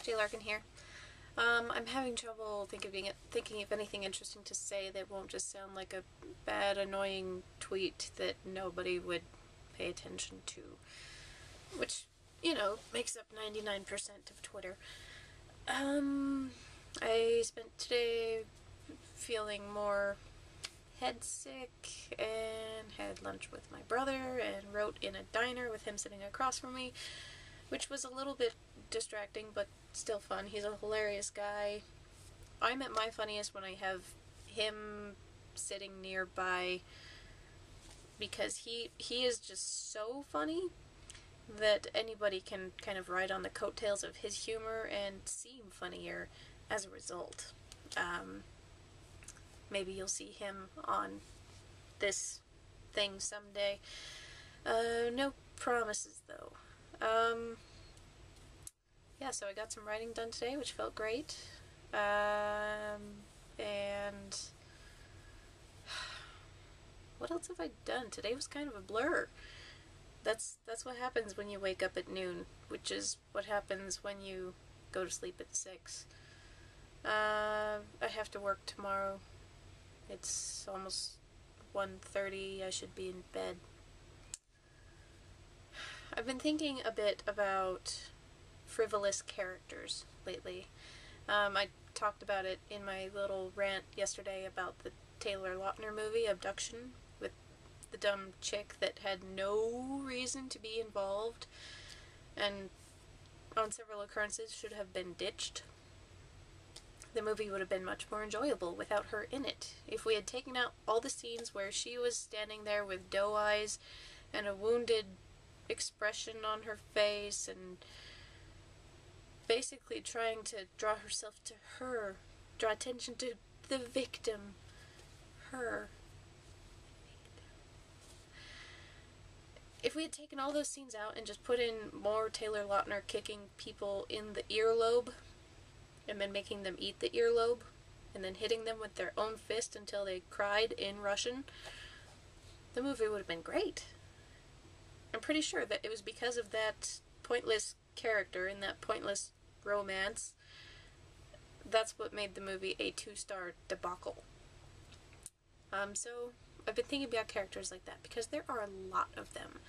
Jay Larkin here. I'm having trouble thinking of anything interesting to say that won't just sound like a bad, annoying tweet that nobody would pay attention to. Which, makes up 99% of Twitter. I spent today feeling more head sick and had lunch with my brother and wrote in a diner with him sitting across from me, which was a little bit distracting but still fun. He's a hilarious guy. I'm at my funniest when I have him sitting nearby because he is just so funny that anybody can kind of ride on the coattails of his humor and seem funnier as a result. Maybe you'll see him on this thing someday. No promises though. Yeah, so I got some writing done today, which felt great. And what else have I done? Today was kind of a blur. That's what happens when you wake up at noon, which is what happens when you go to sleep at 6. I have to work tomorrow. It's almost 1:30. I should be in bed. I've been thinking a bit about frivolous characters lately. I talked about it in my little rant yesterday about the Taylor Lautner movie, Abduction, with the dumb chick that had no reason to be involved and on several occurrences should have been ditched. The movie would have been much more enjoyable without her in it. If we had taken out all the scenes where she was standing there with doe eyes and a wounded expression on her face and basically trying to draw herself to her, draw attention to the victim, her. If we had taken all those scenes out and just put in more Taylor Lautner kicking people in the earlobe and then making them eat the earlobe and then hitting them with their own fist until they cried in Russian, the movie would have been great. I'm pretty sure that it was because of that pointless character and that pointless romance that's what made the movie a 2-star debacle. So I've been thinking about characters like that because there are a lot of them.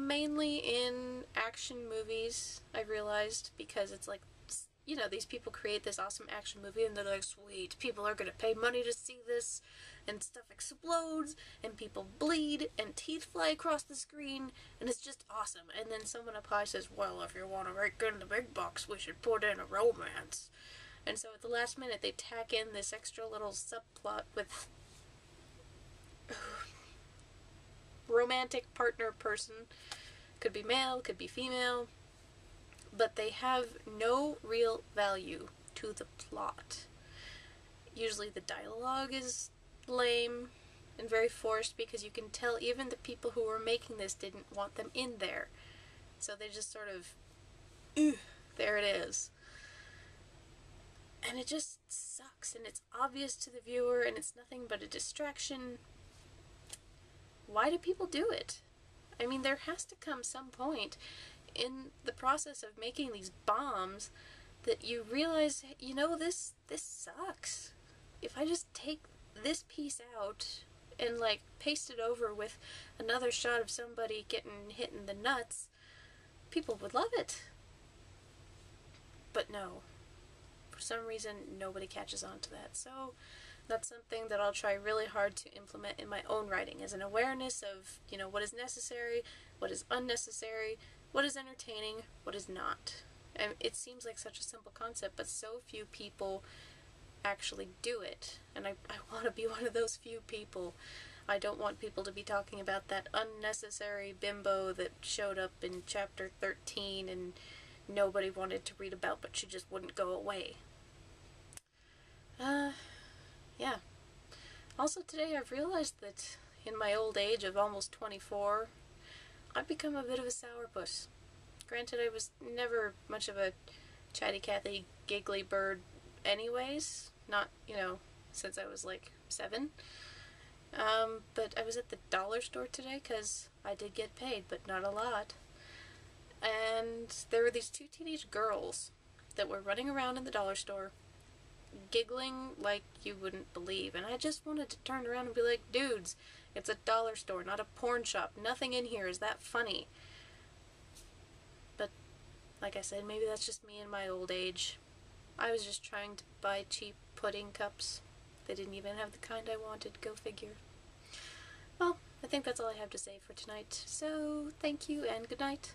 Mainly in action movies, I realized, because it's like, these people create this awesome action movie and they're like, sweet, people are gonna pay money to see this, and stuff explodes, and people bleed, and teeth fly across the screen, and it's just awesome. And then someone up high says, well, if you want to make in the big bucks, we should put in a romance. And so at the last minute, they tack in this extra little subplot with romantic partner person. Could be male, could be female, but they have no real value to the plot. Usually the dialogue is lame and very forced because you can tell even the people who were making this didn't want them in there. So they just sort of, there it is. And it just sucks, and it's obvious to the viewer, and it's nothing but a distraction. Why do people do it? I mean, there has to come some point in the process of making these bombs that you realize, this sucks. If I just take this piece out and, paste it over with another shot of somebody getting hit in the nuts, people would love it. But no. For some reason, nobody catches on to that. So that's something that I'll try really hard to implement in my own writing, as an awareness of, what is necessary, what is unnecessary, what is entertaining, what is not. And it seems like such a simple concept, but so few people actually do it. And I want to be one of those few people. I don't want people to be talking about that unnecessary bimbo that showed up in chapter 13 and nobody wanted to read about, but she just wouldn't go away. Yeah. Also today I've realized that in my old age of almost 24, I've become a bit of a sourpuss. Granted, I was never much of a chatty Cathy giggly bird anyways, not, since I was 7. But I was at the dollar store today because I did get paid, but not a lot. And there were these two teenage girls that were running around in the dollar store, giggling like you wouldn't believe. And I just wanted to turn around and be like, dudes, it's a dollar store, not a porn shop. Nothing in here is that funny. But, like I said, maybe that's just me in my old age. I was just trying to buy cheap pudding cups. They didn't even have the kind I wanted, go figure. Well, I think that's all I have to say for tonight. So, thank you and good night.